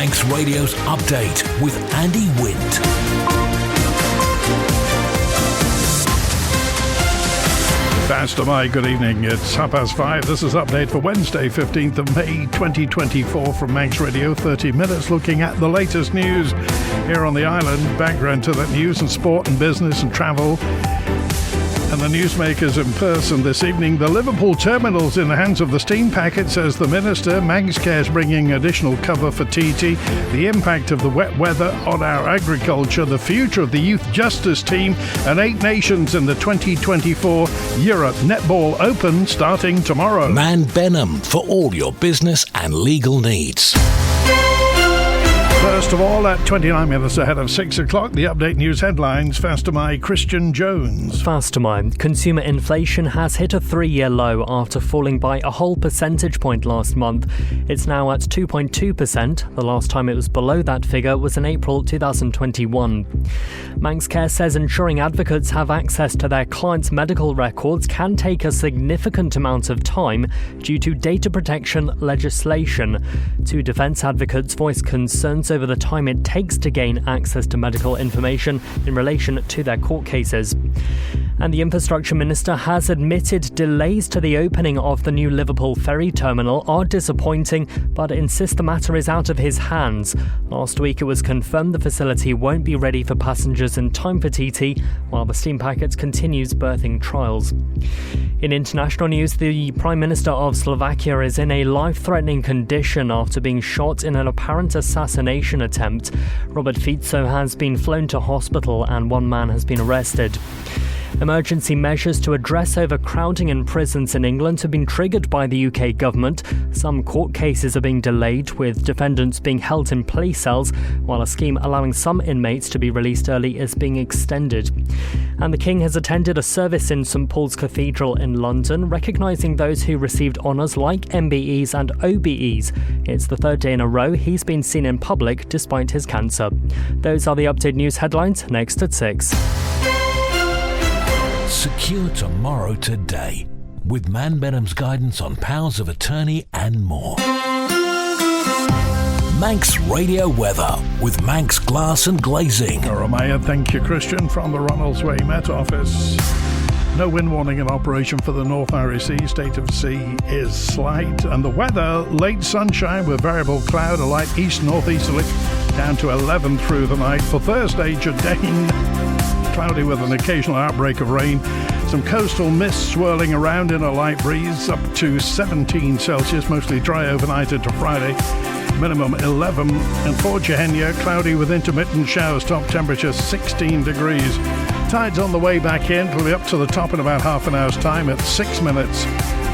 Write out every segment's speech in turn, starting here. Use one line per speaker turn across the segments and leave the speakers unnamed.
Manx Radio's Update with Andy Wint.
Pastor Mike, good evening. It's 5:30. This is Update for Wednesday, 15th of May, 2024 from Manx Radio. 30 minutes looking at the latest news here on the island. Background to that news and sport and business and travel. And the newsmakers in person this evening. The Liverpool Terminal's in the hands of the steam packet, says the Minister. Manx Care's bringing additional cover for TT. The impact of the wet weather on our agriculture. The future of the Youth Justice Team. And 8 nations in the 2024 Europe Netball Open starting tomorrow.
Man Benham for all your business and legal needs.
First of all, at 29 minutes ahead of 6 o'clock, the Update News headlines. Faster my Christian Jones.
Faster my. Consumer inflation has hit a 3-year low after falling by a whole percentage point last month. It's now at 2.2%. The last time it was below that figure was in April 2021. Manx Care says ensuring advocates have access to their clients' medical records can take a significant amount of time due to data protection legislation. 2 defence advocates voiced concerns over the time it takes to gain access to medical information in relation to their court cases. And the Infrastructure Minister has admitted delays to the opening of the new Liverpool Ferry Terminal are disappointing, but insists the matter is out of his hands. Last week it was confirmed the facility won't be ready for passengers in time for TT, while the steam packet continues berthing trials. In international news, the Prime Minister of Slovakia is in a life-threatening condition after being shot in an apparent assassination attempt. Robert Fico has been flown to hospital and 1 man has been arrested. Emergency measures to address overcrowding in prisons in England have been triggered by the UK government. Some court cases are being delayed, with defendants being held in police cells, while a scheme allowing some inmates to be released early is being extended. And the King has attended a service in St Paul's Cathedral in London, recognising those who received honours like MBEs and OBEs. It's the 3rd day in a row he's been seen in public despite his cancer. Those are the Update News headlines, next at 6.
Secure tomorrow today with Man Benham's guidance on powers of attorney and more. Manx Radio Weather with Manx Glass and Glazing.
Ramaya, thank you, Christian, from the Ronaldsway Met Office. No wind warning in operation for the North Irish Sea. State of sea is slight. And the weather, late sunshine with variable cloud, a light east-northeasterly, down to 11 through the night. For Thursday, Jardine, cloudy with an occasional outbreak of rain. Some coastal mist swirling around in a light breeze, up to 17 Celsius, mostly dry overnight into Friday. Minimum 11. And for Jehenia, cloudy with intermittent showers, top temperature 16 degrees. Tides on the way back in. It'll be up to the top in about half an hour's time at 6 minutes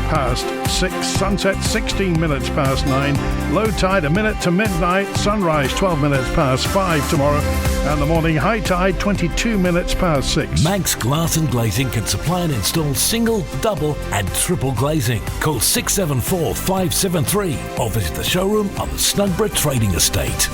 past 6. Sunset 16 minutes past 9. Low tide a minute to midnight. Sunrise 12 minutes past 5 tomorrow. And the morning high tide 22 minutes past 6.
Manx Glass and Glazing can supply and install single, double and triple glazing. Call 674 573 or visit the showroom on the Snugborough Trading Estate.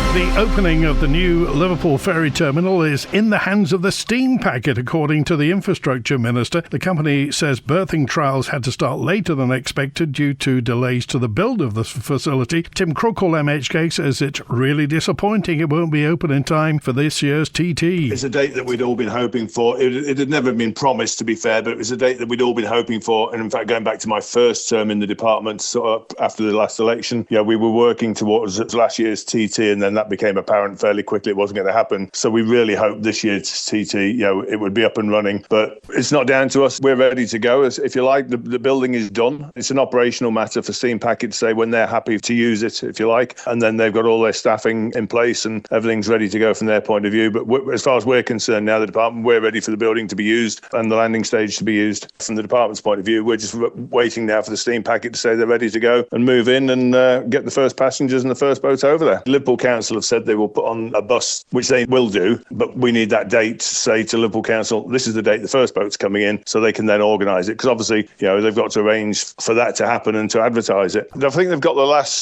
The opening of the new Liverpool Ferry Terminal is in the hands of the steam packet, according to the Infrastructure Minister. The company says berthing trials had to start later than expected due to delays to the build of the facility. Tim Crookall, MHK, says it's really disappointing it won't be open in time for this year's TT.
It's a date that we'd all been hoping for. It had never been promised, to be fair, but it was a date that we'd all been hoping for. And in fact, going back to my first term in the department, sort of after the last election, we were working towards last year's TT, and then that became apparent fairly quickly it wasn't going to happen. So we really hoped this year's TT, it would be up and running. But it's not down to us. We're ready to go. If you like, the building is done. It's an operational matter for Steam Packet to say when they're happy to use it, if you like. And then they've got all their staffing in place and everything's ready to go from their point of view. But as far as we're concerned now, the department, we're ready for the building to be used and the landing stage to be used. From the department's point of view, we're just waiting now for the Steam Packet to say they're ready to go and move in and get the first passengers and the first boat over there. Liverpool Council Council have said they will put on a bus, which they will do, but we need that date to say to Liverpool Council, this is the date the first boat's coming in, so they can then organise it. Because obviously, they've got to arrange for that to happen and to advertise it. I think they've got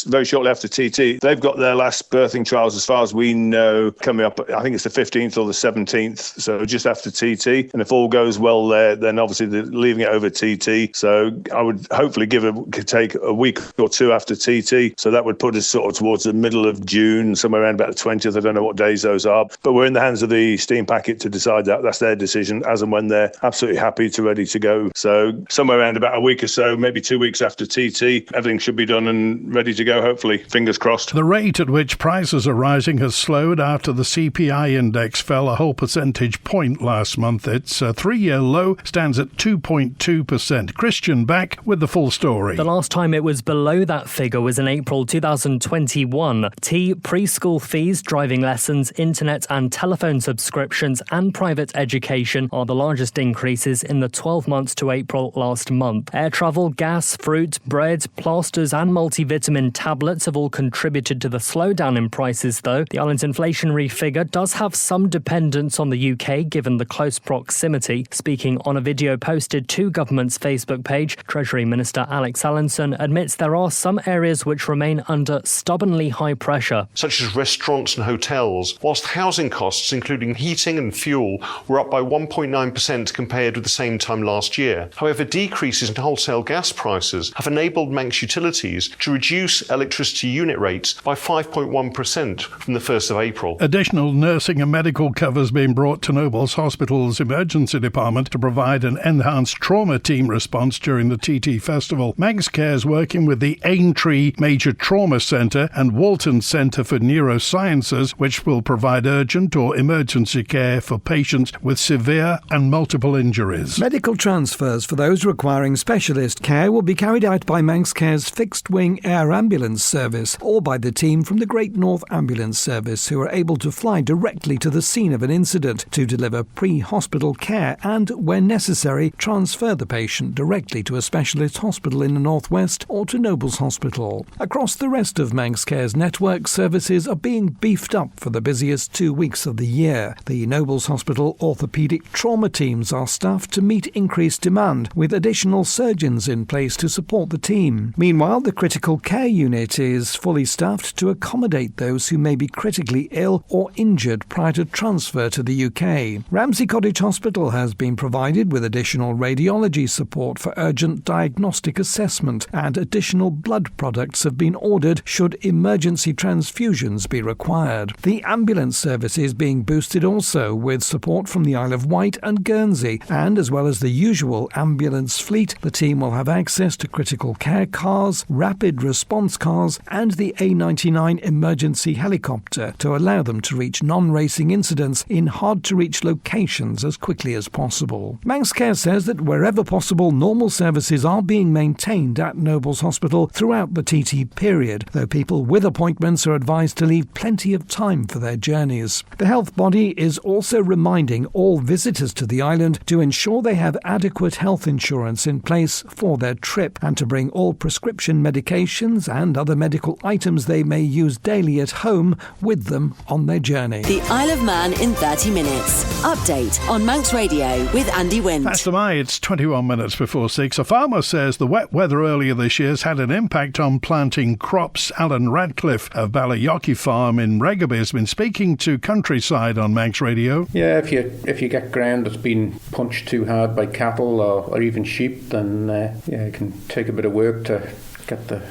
very shortly after TT, they've got their last birthing trials, as far as we know, coming up. I think it's the 15th or the 17th, so just after TT. And if all goes well there, then obviously they're leaving it over TT. So I would hopefully take a week or two after TT. So that would put us sort of towards the middle of June, somewhere around about the 20th. I don't know what days those are, but we're in the hands of the steam packet to decide that. That's their decision, as and when they're absolutely happy to ready to go. So somewhere around about a week or so, maybe 2 weeks after TT, everything should be done and ready to go, hopefully. Fingers crossed.
The rate at which prices are rising has slowed after the CPI index fell a whole percentage point last month. Its 3-year low stands at 2.2%. Christian back with the full story.
The last time it was below that figure was in April 2021. Preschool fees, driving lessons, internet and telephone subscriptions and private education are the largest increases in the 12 months to April last month. Air travel, gas, fruit, bread, plasters and multivitamin tablets have all contributed to the slowdown in prices, though. The island's inflationary figure does have some dependence on the UK, given the close proximity. Speaking on a video posted to government's Facebook page, Treasury Minister Alex Allinson admits there are some areas which remain under stubbornly high pressure,
such as restaurants and hotels, whilst housing costs, including heating and fuel, were up by 1.9% compared with the same time last year. However, decreases in wholesale gas prices have enabled Manx Utilities to reduce electricity unit rates by 5.1% from the 1st of April.
Additional nursing and medical covers being brought to Nobles Hospital's emergency department to provide an enhanced trauma team response during the TT Festival. Manx Care is working with the Aintree Major Trauma Centre and Walton Centre for Neurosciences, which will provide urgent or emergency care for patients with severe and multiple injuries.
Medical transfers for those requiring specialist care will be carried out by Manx Care's fixed-wing air ambulance service or by the team from the Great North Ambulance Service, who are able to fly directly to the scene of an incident to deliver pre-hospital care and, when necessary, transfer the patient directly to a specialist hospital in the northwest or to Nobles Hospital. Across the rest of Manx Care's network, services are being beefed up for the busiest 2 weeks of the year. The Nobles Hospital orthopaedic trauma teams are staffed to meet increased demand, with additional surgeons in place to support the team. Meanwhile, the critical care unit is fully staffed to accommodate those who may be critically ill or injured prior to transfer to the UK. Ramsey Cottage Hospital has been provided with additional radiology support for urgent diagnostic assessment, and additional blood products have been ordered should emergency transfusions be required. The ambulance service is being boosted also with support from the Isle of Wight and Guernsey, and as well as the usual ambulance fleet, the team will have access to critical care cars, rapid response cars and the A99 emergency helicopter to allow them to reach non-racing incidents in hard-to-reach locations as quickly as possible. Manx Care says that wherever possible, normal services are being maintained at Nobles Hospital throughout the TT period, though people with appointments are advised to leave plenty of time for their journeys. The health body is also reminding all visitors to the island to ensure they have adequate health insurance in place for their trip, and to bring all prescription medications and other medical items they may use daily at home with them on their journey.
The Isle of Man in 30 minutes. Update on Manx Radio with Andy Wint.
Pastor Mai, it's 21 minutes before 6. A farmer says the wet weather earlier this year has had an impact on planting crops. Alan Radcliffe of Ballyyocky Farm in Regaby has been speaking to Countryside on Manx Radio.
Yeah, if you get ground that's been punched too hard by cattle or even sheep, then it can take a bit of work to get the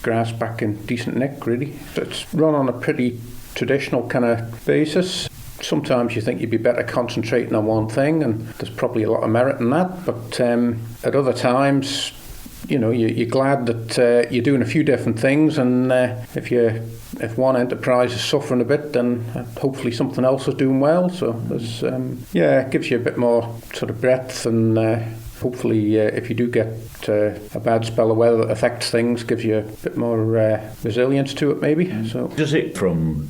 grass back in decent nick, really. It's run on a pretty traditional kind of basis. Sometimes you think you'd be better concentrating on one thing, and there's probably a lot of merit in that, but at other times, you're glad that you're doing a few different things, and if one enterprise is suffering a bit, then hopefully something else is doing well. So there's it gives you a bit more sort of breadth, and hopefully if you do get a bad spell of weather that affects things, gives you a bit more resilience to it, maybe. So
does it, from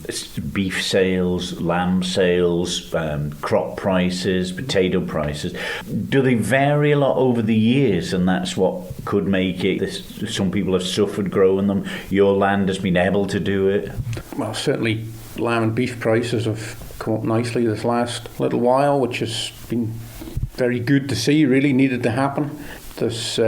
beef sales, lamb sales, crop prices, potato prices, do they vary a lot over the years, and that's what could make it? Some people have suffered growing them. Your land has been able to do it.
Well, certainly lamb and beef prices have come up nicely this last little while, which has been very good to see, really needed to happen. This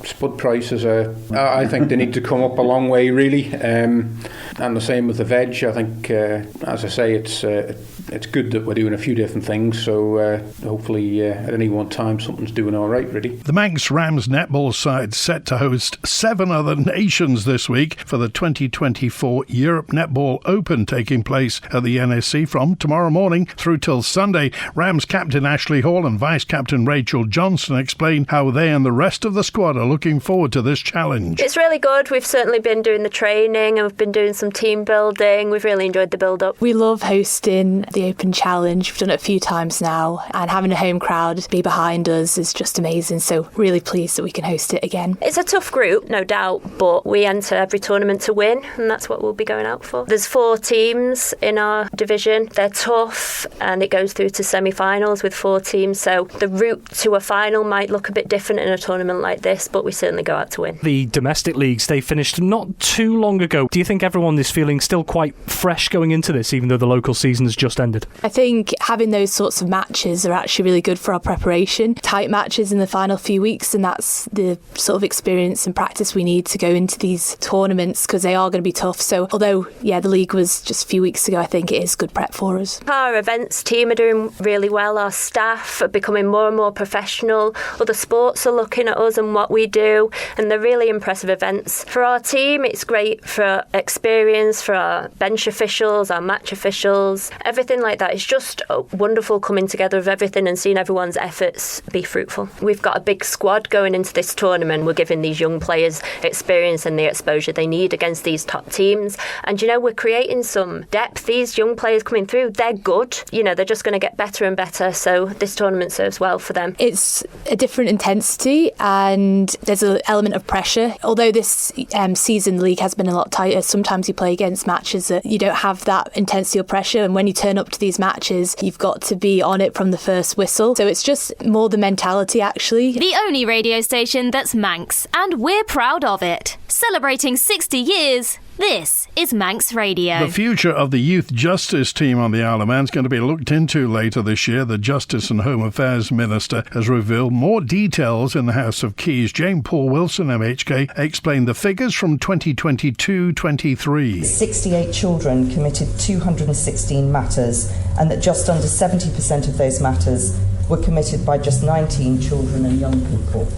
spud prices I think they need to come up a long way, really, and the same with the veg. I think, as I say, it's good that we're doing a few different things, so hopefully at any one time something's doing all right, really.
The Manx Rams netball side set to host 7 other nations this week for the 2024 Europe Netball Open, taking place at the NSC from tomorrow morning through till Sunday. Rams captain Ashley Hall and vice captain Rachel Johnson explain how they and the rest of the squad are looking forward to this challenge.
It's really good. We've certainly been doing the training and we've been doing some team building. We've really enjoyed the build-up.
We love hosting the Open Challenge. We've done it a few times now, and having a home crowd be behind us is just amazing. So really pleased that we can host it again.
It's a tough group, no doubt, but we enter every tournament to win, and that's what we'll be going out for. There's 4 teams in our division. They're tough, and it goes through to semi-finals with 4 teams. So the route to a final might look a bit different in a tournament like this, but we certainly go out to win.
The domestic leagues, they finished not too long ago. Do you think everyone is feeling still quite fresh going into this, even though the local season has just ended?
I think having those sorts of matches are actually really good for our preparation. Tight matches in the final few weeks, and that's the sort of experience and practice we need to go into these tournaments, because they are going to be tough. So although, the league was just a few weeks ago, I think it is good prep for us.
Our events team are doing really well. Our staff are becoming more and more professional. Other sports are looking at us and what we do, and they're really impressive events. For our team, it's great for experience, for our bench officials, our match officials, everything like that. It's just wonderful coming together of everything and seeing everyone's efforts be fruitful. We've got a big squad going into this tournament. We're giving these young players experience and the exposure they need against these top teams. And, we're creating some depth. These young players coming through, they're good. They're just going to get better and better. So this tournament serves well for them.
It's a different intensity, and there's an element of pressure. Although this season the league has been a lot tighter, sometimes you play against matches that you don't have that intensity or pressure, and when you turn up to these matches you've got to be on it from the first whistle. So it's just more the mentality, actually.
The only radio station that's Manx, and we're proud of it. Celebrating 60 years, this is Manx Radio.
The future of the youth justice team on the Isle of Man is going to be looked into later this year. The Justice and Home Affairs Minister has revealed more details in the House of Keys. Jane Paul Wilson, MHK, explained the figures from 2022-23.
68 children committed 216 matters, and that just under 70% of those matters were committed by just 19 children and young people.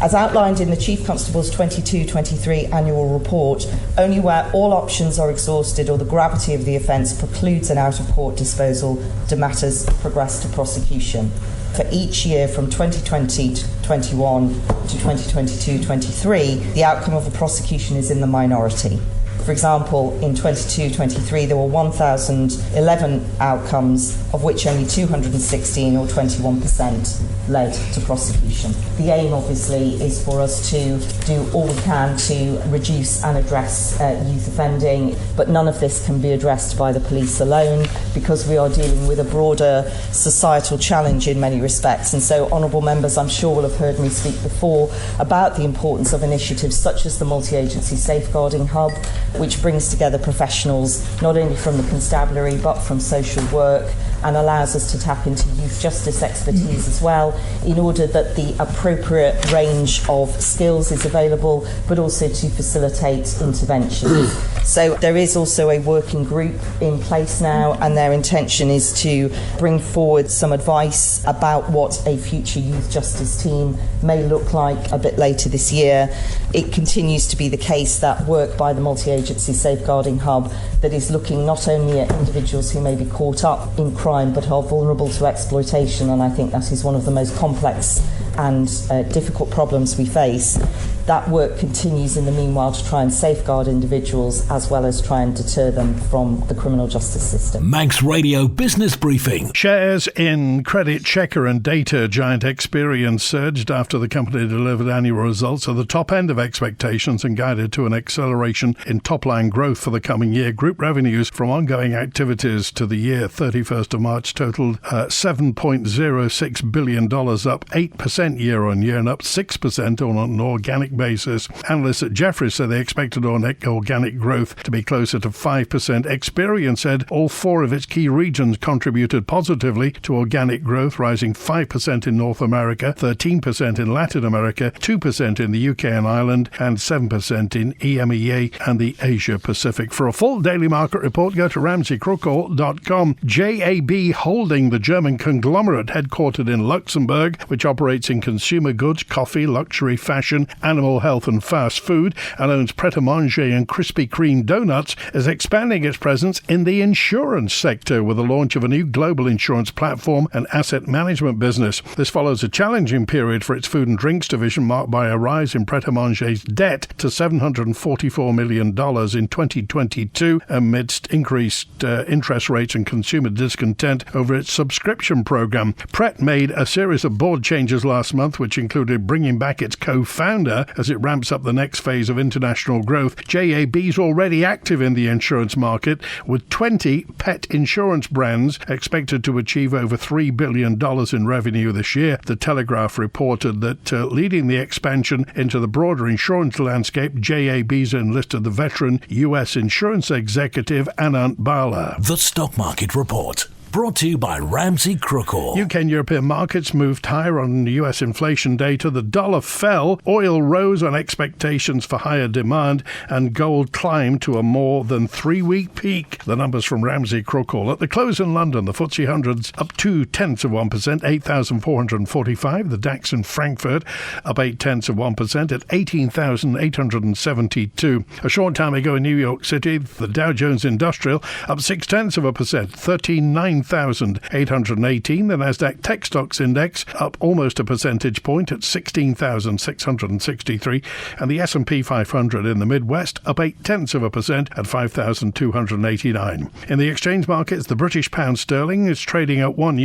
As outlined in the Chief Constable's 22-23 annual report, only where all options are exhausted or the gravity of the offence precludes an out-of-court disposal do matters progress to prosecution. For each year from 2020-21 to 2022-23, the outcome of a prosecution is in the minority. For example, in 22-23 there were 1,011 outcomes, of which only 216 or 21% led to prosecution. The aim obviously is for us to do all we can to reduce and address youth offending, but none of this can be addressed by the police alone, because we are dealing with a broader societal challenge in many respects. And so honourable members, I'm sure, will have heard me speak before about the importance of initiatives such as the Multi-Agency Safeguarding Hub, which brings together professionals not only from the constabulary but from social work, and allows us to tap into youth justice expertise as well, in order that the appropriate range of skills is available, but also to facilitate intervention. So there is also a working group in place now, and their intention is to bring forward some advice about what a future youth justice team may look like a bit later this year. It continues to be the case that work by the Multi-Agency Safeguarding Hub that is looking not only at individuals who may be caught up in crime but are vulnerable to exploitation, and I think that is one of the most complex and difficult problems we face. That work continues in the meanwhile to try and safeguard individuals as well as try and deter them from the criminal justice system.
Manx Radio Business Briefing.
Shares in credit checker and data giant Experian surged after the company delivered annual results at the top end of expectations and guided to an acceleration in top-line growth for the coming year. Group revenues from ongoing activities to the year 31st of March totaled $7.06 billion, up 8% year-on-year and up 6% on an organic basis. Analysts at Jefferies said they expected organic growth to be closer to 5%. Experian said all 4 of its key regions contributed positively to organic growth, rising 5% in North America, 13% in Latin America, 2% in the UK and Ireland, and 7% in EMEA and the Asia Pacific. For a full daily market report, go to ramseycrookall.com. JAB Holding, the German conglomerate headquartered in Luxembourg, which operates in consumer goods, coffee, luxury, fashion, animal health and fast food, and owns Pret-a-Manger and Krispy Kreme donuts, is expanding its presence in the insurance sector with the launch of a new global insurance platform and asset management business. This follows a challenging period for its food and drinks division, marked by a rise in Pret-a-Manger's debt to $744 million in 2022 amidst increased interest rates and consumer discontent over its subscription program. Pret made a series of board changes last month, which included bringing back its co-founder as it ramps up the next phase of international growth. JAB is already active in the insurance market, with 20 pet insurance brands expected to achieve over $3 billion in revenue this year. The Telegraph reported that leading the expansion into the broader insurance landscape, JAB's enlisted the veteran U.S. insurance executive Anant Bala.
The Stock Market Report. Brought to you by Ramsey Crookall.
UK and European markets moved higher on US inflation data. The dollar fell, oil rose on expectations for higher demand, and gold climbed to a more than 3-week peak. The numbers from Ramsey Crookall. At the close in London, the FTSE 100's up 0.2%, 8,445. The DAX in Frankfurt up 0.8% at 18,872. A short time ago in New York City, the Dow Jones Industrial up 0.6%, 39,818. The Nasdaq Tech Stocks Index up almost a percentage point at 16,663, and the S&P 500 in the Midwest up 0.8% at 5,289. In the exchange markets, the British pound sterling is trading at $1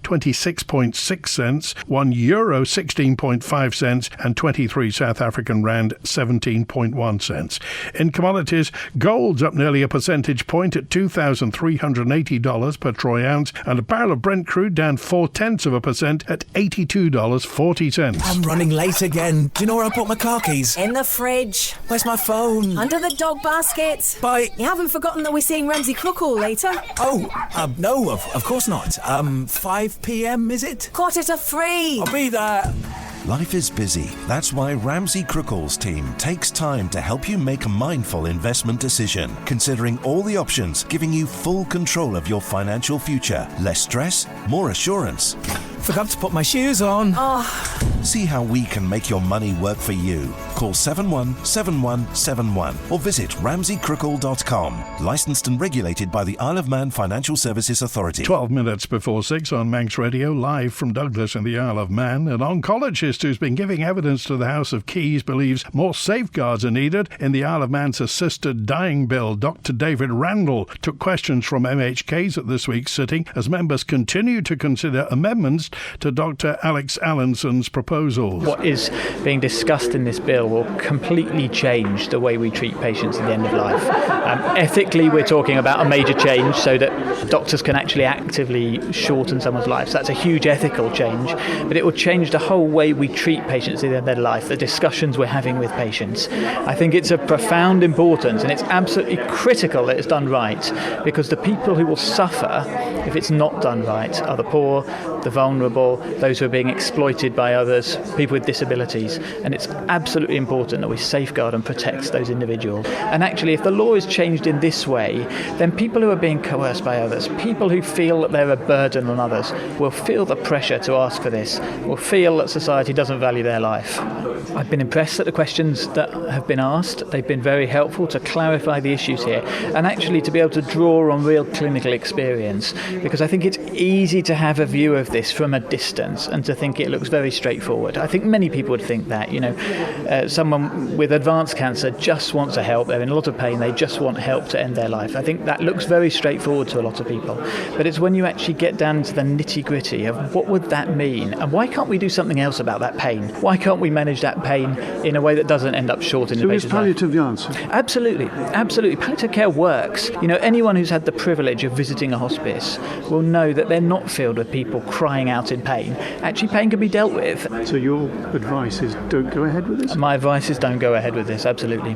26.6 cents, €1 16.5 cents, and 23 South African rand 17.1 cents. In commodities, gold's up nearly a percentage point at $2,380 per troy ounce, and a barrel of Brent crude down 0.4% at $82.40.
I'm running late again. Do you know where I put my car keys?
In the fridge.
Where's my phone?
Under the dog basket.
Bye.
You haven't forgotten that we're seeing Ramsey Crookall later?
Oh, no, of course not. 5 p.m, is it?
2:45.
I'll be there.
Life is busy. That's why Ramsey Crookall's team takes time to help you make a mindful investment decision, considering all the options, giving you full control of your financial future. Less stress, more assurance.
Forgot to put my shoes on.
See how we can make your money work for you. Call 717171 or visit ramseycrookall.com. Licensed and regulated by the Isle of Man Financial Services Authority.
12 minutes before 6 on Manx Radio, live from Douglas in the Isle of Man. An oncologist who's been giving evidence to the House of Keys believes more safeguards are needed in the Isle of Man's assisted dying bill. Dr. David Randall took questions from MHKs at this week's sitting as members continue to consider amendments to Dr. Alex Allenson's proposals.
What is being discussed in this bill will completely change the way we treat patients at the end of life. Ethically, we're talking about a major change so that doctors can actually actively shorten someone's life. So that's a huge ethical change, but it will change the whole way we treat patients at the end of their life, the discussions we're having with patients. I think it's of profound importance, and it's absolutely critical that it's done right, because the people who will suffer if it's not done right are the poor, the vulnerable, those who are being exploited by others, people with disabilities, and it's absolutely important that we safeguard and protect those individuals. And actually, if the law is changed in this way, then people who are being coerced by others, people who feel that they're a burden on others, will feel the pressure to ask for this, will feel that society doesn't value their life. I've been impressed at the questions that have been asked. They've been very helpful to clarify the issues here, and actually to be able to draw on real clinical experience, because I think it's easy to have a view of this from a distance and to think it looks very straightforward. I think many people would think that, someone with advanced cancer just wants to help. They're in a lot of pain. They just want help to end their life. I think that looks very straightforward to a lot of people. But it's when you actually get down to the nitty-gritty of what would that mean, and why can't we do something else about that pain? Why can't we manage that pain in a way that doesn't end up shortening the patient's life?
So is palliative the answer?
Absolutely. Palliative care works. Anyone who's had the privilege of visiting a hospice will know that they're not filled with people crying out out in pain. Actually, pain can be dealt with.
So your advice is don't go ahead with this?
My advice is don't go ahead with this, absolutely.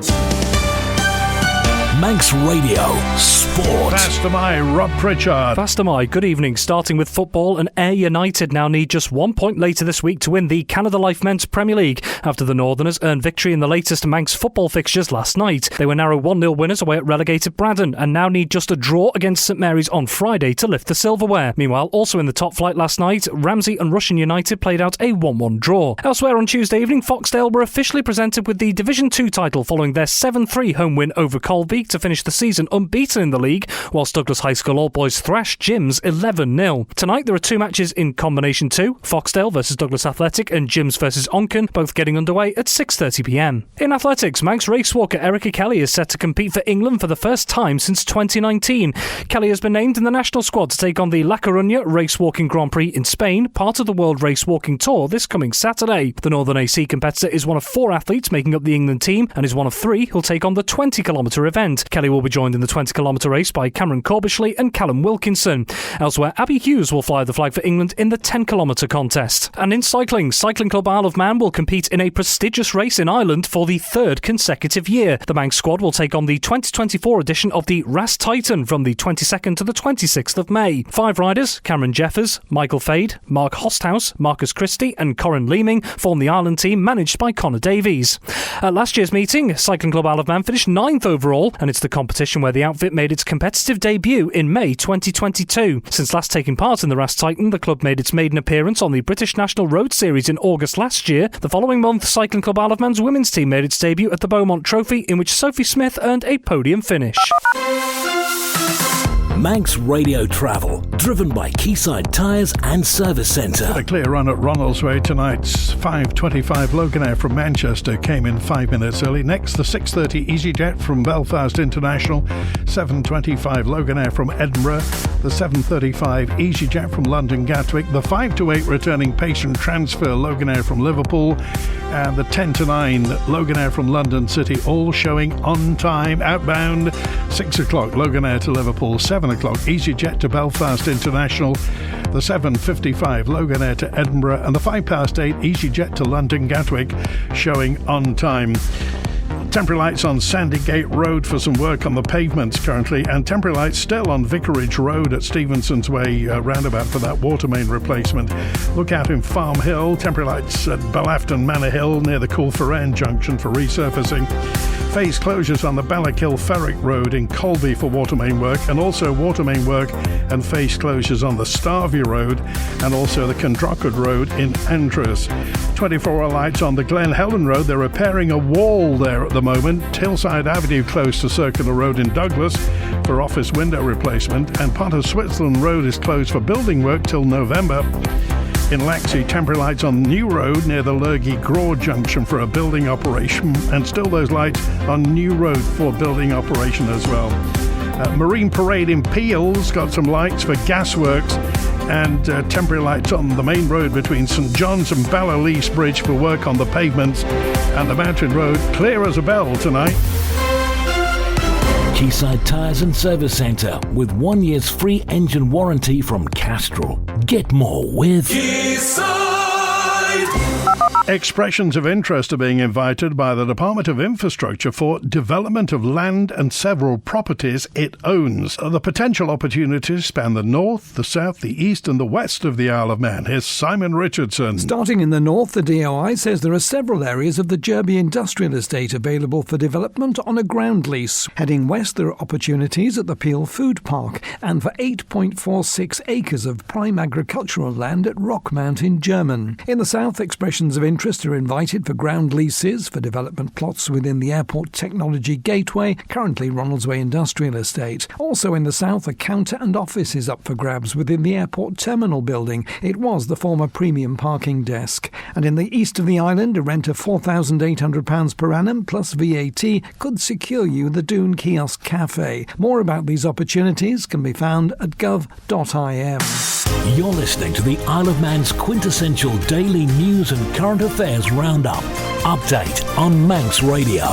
Manx Radio Sport.
Fast am I, Rob Pritchard.
Fast am I. Good evening. Starting with football, and Ayr United now need just 1 point later this week to win the Canada Life Men's Premier League after the Northerners earned victory in the latest Manx football fixtures last night. They were narrow 1-0 winners away at relegated Braddon and now need just a draw against St Mary's on Friday to lift the silverware. Meanwhile, also in the top flight last night, Ramsey and Rushen United played out a 1-1 draw. Elsewhere on Tuesday evening, Foxdale were officially presented with the Division 2 title following their 7-3 home win over Colby to finish the season unbeaten in the league, whilst Douglas High School All Boys thrashed Jims 11-0. Tonight there are 2 matches in Combination 2, Foxdale versus Douglas Athletic and Jims versus Onken, both getting underway at 6:30pm. In athletics, Manx racewalker Erica Kelly is set to compete for England for the first time since 2019. Kelly has been named in the national squad to take on the La Coruña Racewalking Grand Prix in Spain, part of the World Racewalking Tour this coming Saturday. The Northern AC competitor is one of 4 athletes making up the England team and is one of 3 who'll take on the 20km event. Kelly will be joined in the 20km race by Cameron Corbishley and Callum Wilkinson. Elsewhere, Abby Hughes will fly the flag for England in the 10km contest. And in cycling, Cycling Club Isle of Man will compete in a prestigious race in Ireland for the 3rd consecutive year. The Manx squad will take on the 2024 edition of the Ras Titan from the 22nd to the 26th of May. 5 riders, Cameron Jeffers, Michael Fade, Mark Hosthouse, Marcus Christie and Corin Leeming, form the Ireland team managed by Connor Davies. At last year's meeting, Cycling Club Isle of Man finished 9th overall, and it's the competition where the outfit made its competitive debut in May 2022. Since last taking part in the Ras Titan, the club made its maiden appearance on the British National Road Series in August last year. The following month, Cycling Club Isle of Man's women's team made its debut at the Beaumont Trophy, in which Sophie Smith earned a podium finish.
Manx Radio Travel, driven by Quayside Tyres and Service Centre.
A clear run at Ronaldsway tonight's 5:25 Loganair from Manchester came in 5 minutes early. Next, the 6:30 EasyJet from Belfast International, 7:25 Loganair from Edinburgh, the 7:35 EasyJet from London Gatwick, the 5 to 8 returning patient transfer Loganair from Liverpool, and the 10 to 9 Loganair from London City, all showing on time. Outbound, 6 o'clock Loganair to Liverpool, 7 o'clock EasyJet to Belfast International, the 7:55 Loganair to Edinburgh, and the 8:05 EasyJet to London Gatwick showing on time. Temporary lights on Sandygate Road for some work on the pavements currently, and temporary lights still on Vicarage Road at Stevenson's Way roundabout for that water main replacement. Look out in Farm Hill, temporary lights at Bellafton Manor Hill near the Coolferran junction for resurfacing. Phase closures on the Ballakill Ferrick Road in Colby for water main work, and also water main work and phase closures on the Starvey Road and also the Condrockard Road in Andrews. 24-hour lights on the Glen Helen Road. They're repairing a wall there at the moment. Hillside Avenue close to Circular Road in Douglas for office window replacement, and part of Switzerland Road is closed for building work till November. In Laxey, temporary lights on New Road near the Lurgy Graw junction for a building operation, and still those lights on New Road for building operation as well. Marine Parade in Peel's got some lights for gasworks, and temporary lights on the main road between St John's and Ballalease Bridge for work on the pavements, and the Mountain Road clear as a bell tonight.
Quayside Tyres and Service Centre with 1 year's free engine warranty from Castrol. Get more with
Quayside. Expressions of interest are being invited by the Department of Infrastructure for development of land and several properties it owns. The potential opportunities span the north, the south, the east and the west of the Isle of Man. Here's Simon Richardson.
Starting in the north, the DOI says there are several areas of the Derby Industrial Estate available for development on a ground lease. Heading west, there are opportunities at the Peel Food Park and for 8.46 acres of prime agricultural land at Rockmount in German. In the south, expressions of interest are invited for ground leases for development plots within the Airport Technology Gateway, currently Ronaldsway Industrial Estate. Also in the south, a counter and office is up for grabs within the Airport Terminal building. It was the former premium parking desk. And in the east of the island, a rent of £4,800 per annum plus VAT could secure you the Doon Kiosk Cafe. More about these opportunities can be found at gov.im.
You're listening to the Isle of Man's quintessential daily news and current affairs roundup. Update on Manx Radio.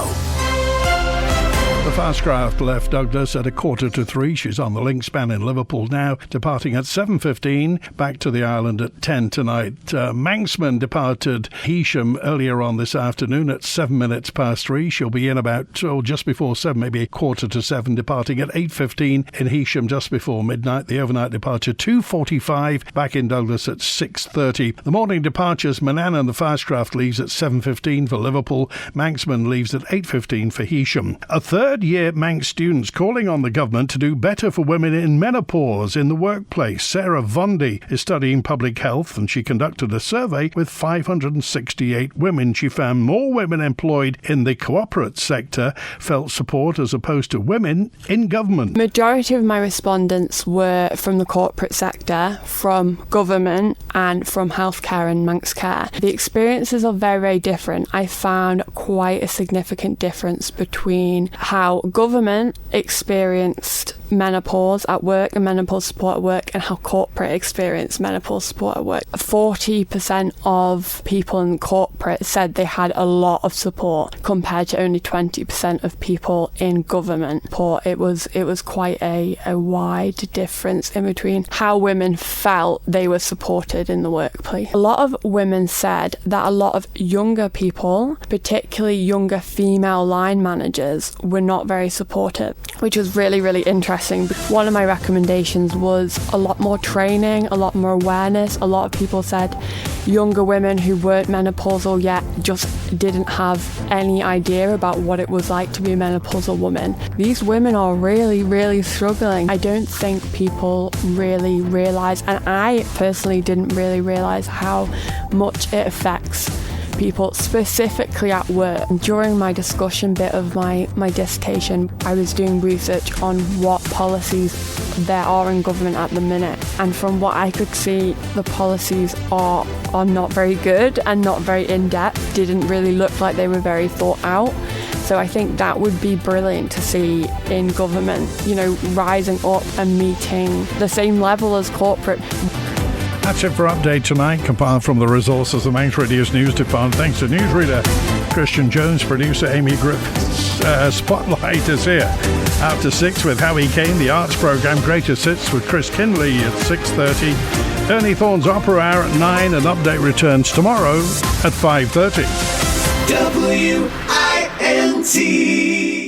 The Fastcraft left Douglas at 2:45. She's on the link span in Liverpool now, departing at 7:15, back to the island at 10 tonight. Manxman departed Heysham earlier on this afternoon at 3:07. She'll be in about just before 7, maybe 7:15, departing at 8:15 in Heysham just before midnight. The overnight departure 2:45, back in Douglas at 6:30. The morning departures, Manana and the Fastcraft leaves at 7:15 for Liverpool. Manxman leaves at 8:15 for Heysham. A third-year Manx student's calling on the government to do better for women in menopause in the workplace. Sarah Vondy is studying public health, and she conducted a survey with 568 women. She found more women employed in the corporate sector felt support as opposed to women in government.
Majority of my respondents were from the corporate sector, from government and from healthcare and Manx care. The experiences are very, very different. I found quite a significant difference between how government experienced menopause at work and menopause support at work and how corporate experienced menopause support at work. 40% of people in corporate said they had a lot of support compared to only 20% of people in government. It was quite a wide difference in between how women felt they were supported in the workplace. A lot of women said that a lot of younger people, particularly younger female line managers, were not very supportive, which was really, really interesting. One of my recommendations was a lot more training, a lot more awareness. A lot of people said younger women who weren't menopausal yet just didn't have any idea about what it was like to be a menopausal woman. These women are really, really struggling. I don't think people really realise, and I personally didn't really realise how much it affects people, specifically at work. During my discussion bit of my dissertation, I was doing research on what policies there are in government at the minute, and from what I could see, the policies are not very good and not very in-depth, didn't really look like they were very thought out. So I think that would be brilliant to see in government, rising up and meeting the same level as corporate.
That's it for Update tonight, compiled from the resources of Manx Radio's news department. Thanks to newsreader Christian Jones, producer Amy Griffiths. Spotlight is here after 6 with How He Came, the arts programme Greatest Hits with Chris Kinley at 6:30. Ernie Thorne's Opera Hour at 9, and Update returns tomorrow at 5:30.
WINT